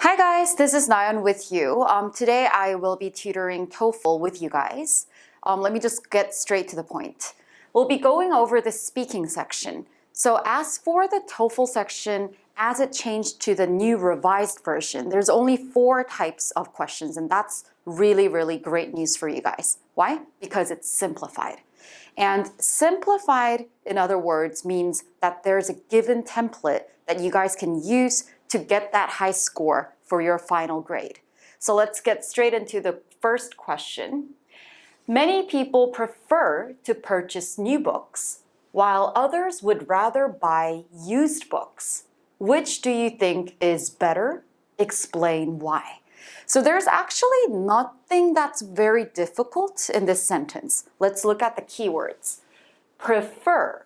Hi guys, this is Nayeon with you. Today I will be tutoring TOEFL with you guys. Let me just get straight to the point. We'll be going over the speaking section. So as for the TOEFL section, as it changed to the new revised version, there's only 4 types of questions, and that's really, really great news for you guys. Why? Because it's simplified. And simplified, in other words, means that there's a given template that you guys can use to get that high score for your final grade. So let's get straight into the first question. Many people prefer to purchase new books, while others would rather buy used books. Which do you think is better? Explain why. So there's actually nothing that's very difficult in this sentence. Let's look at the keywords. Prefer.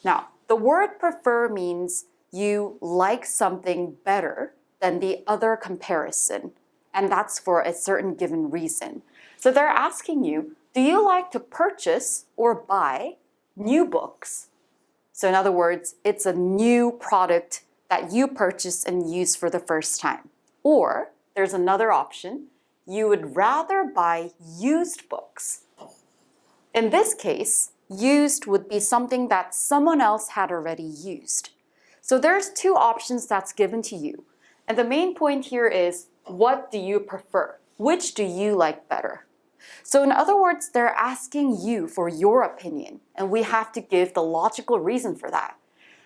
Now, the word prefer means you like something better than the other comparison, and that's for a certain given reason. So they're asking you, do you like to purchase or buy new books? So in other words, it's a new product that you purchase and use for the first time. Or there's another option, you would rather buy used books. In this case, used would be something that someone else had already used. So there's 2 options that's given to you. And the main point here is, what do you prefer? Which do you like better? So in other words, they're asking you for your opinion, and we have to give the logical reason for that.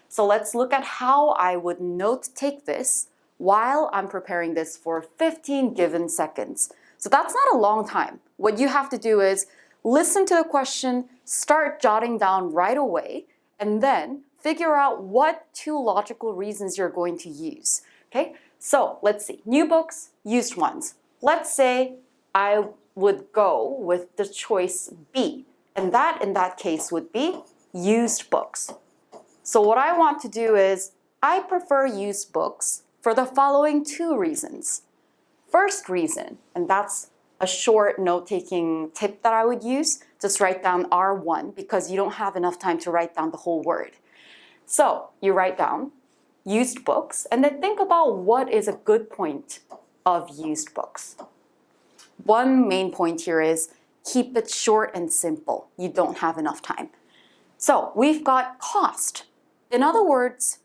So let's look at how I would note take this while I'm preparing this for 15 given seconds. So that's not a long time. What you have to do is listen to the question, start jotting down right away, and then figure out what 2 logical reasons you're going to use. Okay, so let's see. New books, used ones. Let's say I would go with the choice B, and that in that case would be used books. So what I want to do is, I prefer used books for the following 2 reasons. First reason, and that's a short note-taking tip that I would use, just write down R1 because you don't have enough time to write down the whole word. So you write down used books and then think about what is a good point of used books. One main point here is keep it short and simple. You don't have enough time. So we've got cost. In other words,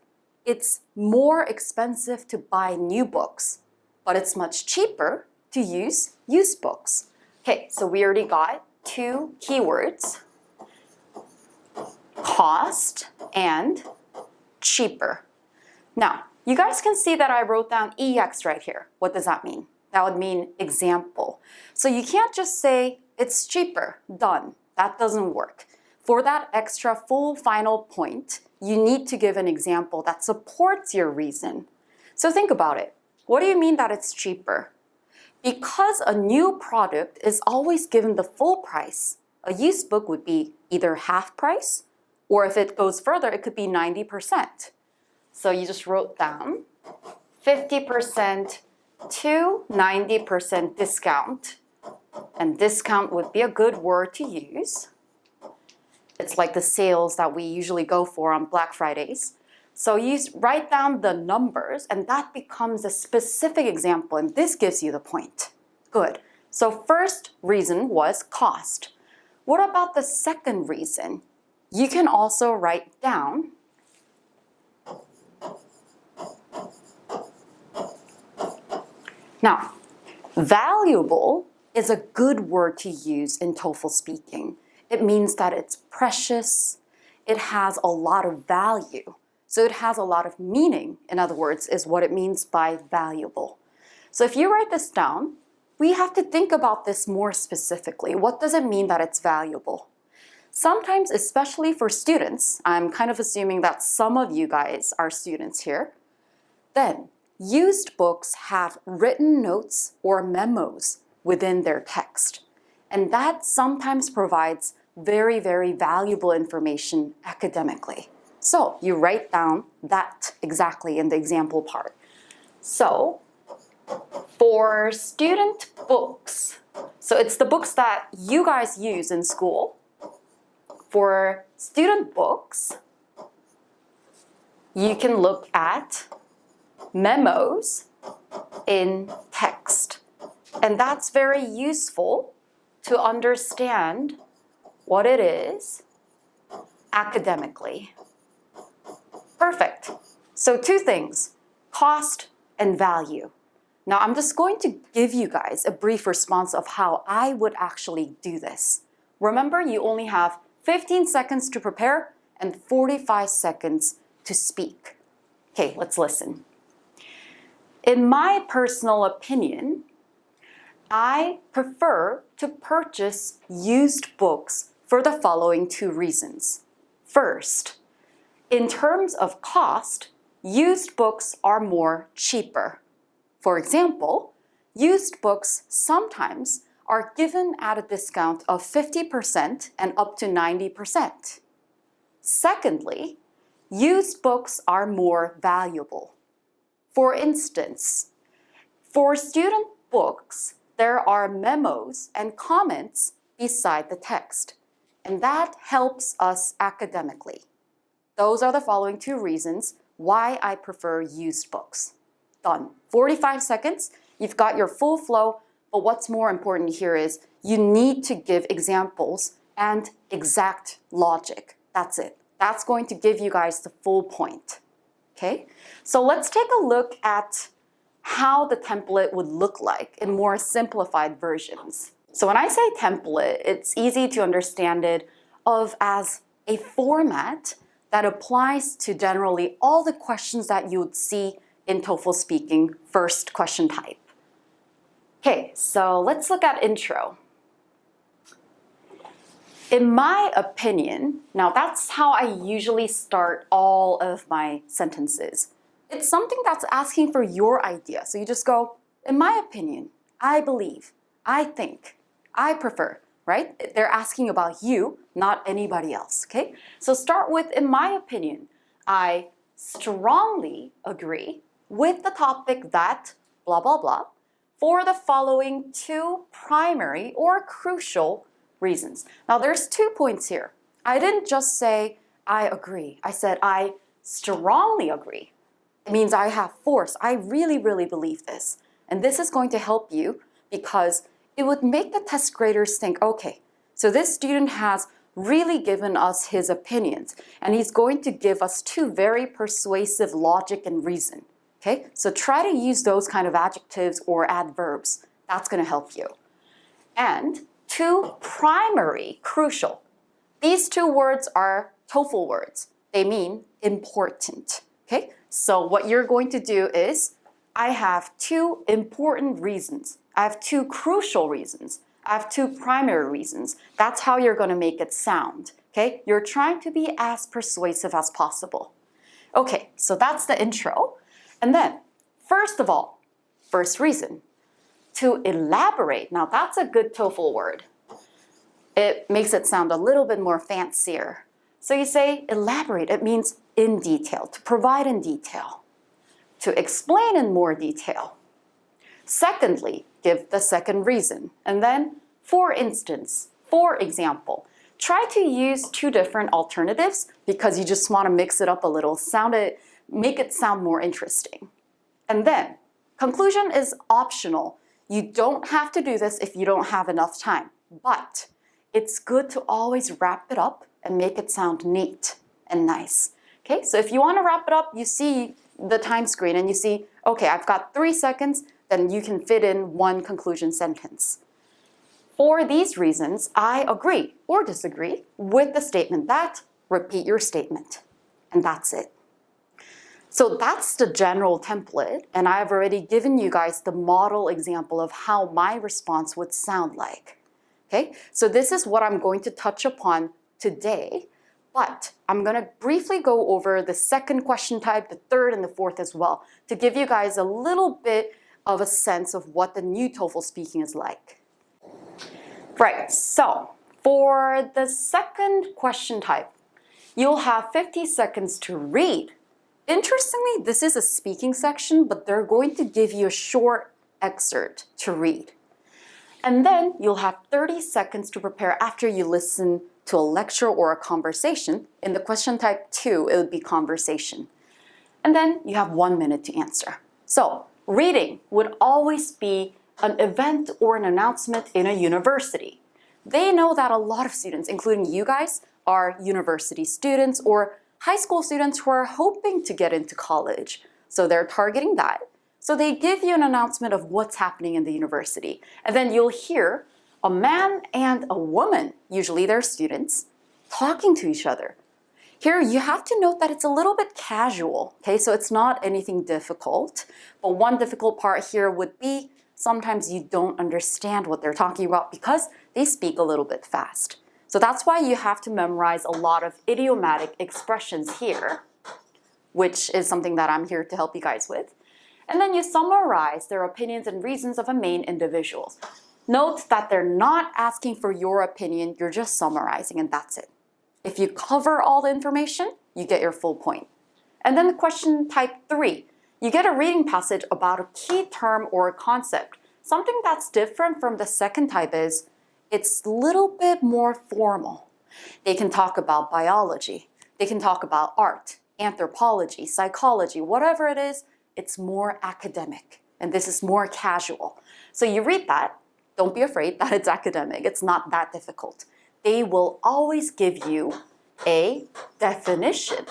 it's more expensive to buy new books, but it's much cheaper to use used books. Okay, so we already got 2 keywords, cost and cheaper. Now, you guys can see that I wrote down EX right here. What does that mean? That would mean example. So you can't just say it's cheaper, done. That doesn't work. For that extra full final point, you need to give an example that supports your reason. So think about it. What do you mean that it's cheaper? Because a new product is always given the full price, a used book would be either half price, or if it goes further, it could be 90%. So you just wrote down 50% to 90% discount. And discount would be a good word to use. It's like the sales that we usually go for on Black Fridays. So you write down the numbers, and that becomes a specific example, and this gives you the point. Good. So first reason was cost. What about the second reason? You can also write down now, valuable is a good word to use in TOEFL speaking. It means that it's precious, it has a lot of value. So it has a lot of meaning, in other words, is what it means by valuable. So if you write this down, we have to think about this more specifically. What does it mean that it's valuable? Sometimes, especially for students, I'm kind of assuming that some of you guys are students here, then used books have written notes or memos within their text. And that sometimes provides very, very valuable information academically. So you write down that exactly in the example part. So for student books, so it's the books that you guys use in school. For student books, you can look at memos, in text. And that's very useful to understand what it is academically. Perfect. So two things, cost and value. Now I'm just going to give you guys a brief response of how I would actually do this. Remember, you only have 15 seconds to prepare and 45 seconds to speak. Okay, let's listen. In my personal opinion, I prefer to purchase used books for the following two reasons. First, in terms of cost, used books are more cheaper. For example, used books sometimes are given at a discount of 50% and up to 90%. Secondly, used books are more valuable. For instance, for student books, there are memos and comments beside the text, and that helps us academically. Those are the following two reasons why I prefer used books. Done. 45 seconds, you've got your full flow, but what's more important here is you need to give examples and exact logic. That's it. That's going to give you guys the full point. Okay? So let's take a look at how the template would look like in more simplified versions. So when I say template, it's easy to understand it as a format that applies to generally all the questions that you would see in TOEFL speaking first question type. Okay, so let's look at intro. In my opinion, now that's how I usually start all of my sentences. It's something that's asking for your idea. So you just go, in my opinion, I believe, I think, I prefer, right? They're asking about you, not anybody else, okay? So start with, in my opinion, I strongly agree with the topic that blah, blah, blah, for the following two primary or crucial reasons. Now there's 2 points here. I didn't just say, I agree. I said, I strongly agree. It means I have force. I really, really believe this. And this is going to help you because it would make the test graders think, okay, so this student has really given us his opinions and he's going to give us two very persuasive logic and reason. Okay, so try to use those kind of adjectives or adverbs. That's going to help you. And two primary, crucial. These two words are TOEFL words. They mean important. Okay, so what you're going to do is, I have two important reasons. I have two crucial reasons. I have two primary reasons. That's how you're going to make it sound. Okay, you're trying to be as persuasive as possible. Okay, so that's the intro. And then, first of all, first reason, to elaborate. Now that's a good TOEFL word. It makes it sound a little bit more fancier. So you say elaborate, it means in detail, to provide in detail, to explain in more detail. Secondly, give the second reason. And then, for instance, for example, try to use two different alternatives because you just want to mix it up a little, make it sound more interesting. And then, conclusion is optional. You don't have to do this if you don't have enough time, but it's good to always wrap it up and make it sound neat and nice. Okay, so if you want to wrap it up, you see the time screen and you see, okay, I've got 3 seconds, then you can fit in one conclusion sentence. For these reasons, I agree or disagree with the statement that, repeat your statement, and that's it. So that's the general template, and I've already given you guys the model example of how my response would sound like. Okay, so this is what I'm going to touch upon today, but I'm going to briefly go over the second question type, the third and the fourth as well, to give you guys a little bit of a sense of what the new TOEFL speaking is like. Right, so for the second question type, you'll have 50 seconds to read. Interestingly, this is a speaking section, but they're going to give you a short excerpt to read. And then you'll have 30 seconds to prepare after you listen to a lecture or a conversation. In the question type 2, it would be conversation. And then you have 1 minute to answer. So Reading would always be an event or an announcement in a university. They know that a lot of students, including you guys, are university students or high school students who are hoping to get into college. So they're targeting that. So they give you an announcement of what's happening in the university. And then you'll hear a man and a woman, usually they're students, talking to each other. Here, you have to note that it's a little bit casual, okay? So it's not anything difficult. But one difficult part here would be sometimes you don't understand what they're talking about because they speak a little bit fast. So that's why you have to memorize a lot of idiomatic expressions here, which is something that I'm here to help you guys with. And then you summarize their opinions and reasons of a main individual. Note that they're not asking for your opinion, you're just summarizing and that's it. If you cover all the information, you get your full point. And then the question type 3. You get a reading passage about a key term or a concept. Something that's different from the second type is it's a little bit more formal. They can talk about biology. They can talk about art, anthropology, psychology, whatever it is, it's more academic. And this is more casual. So you read that. Don't be afraid that it's academic. It's not that difficult. They will always give you a definition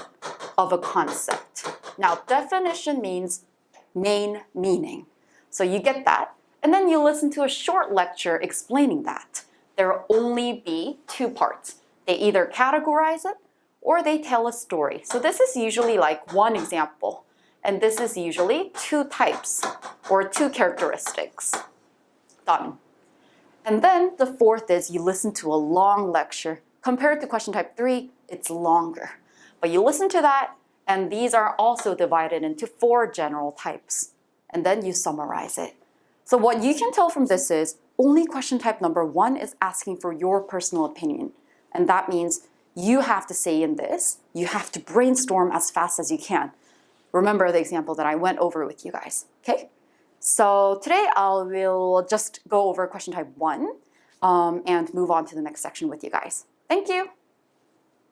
of a concept. Now, definition means main meaning. So you get that. And then you listen to a short lecture explaining that. There will only be 2 parts. They either categorize it or they tell a story. So this is usually like one example. And this is usually 2 types or 2 characteristics. Done. And then the 4th is you listen to a long lecture. Compared to question type 3, it's longer. But you listen to that, and these are also divided into 4 general types. And then you summarize it. So what you can tell from this is only question type number 1 is asking for your personal opinion. And that means you have to say in this, you have to brainstorm as fast as you can. Remember the example that I went over with you guys, okay? So today I will just go over question type 1 and move on to the next section with you guys. Thank you.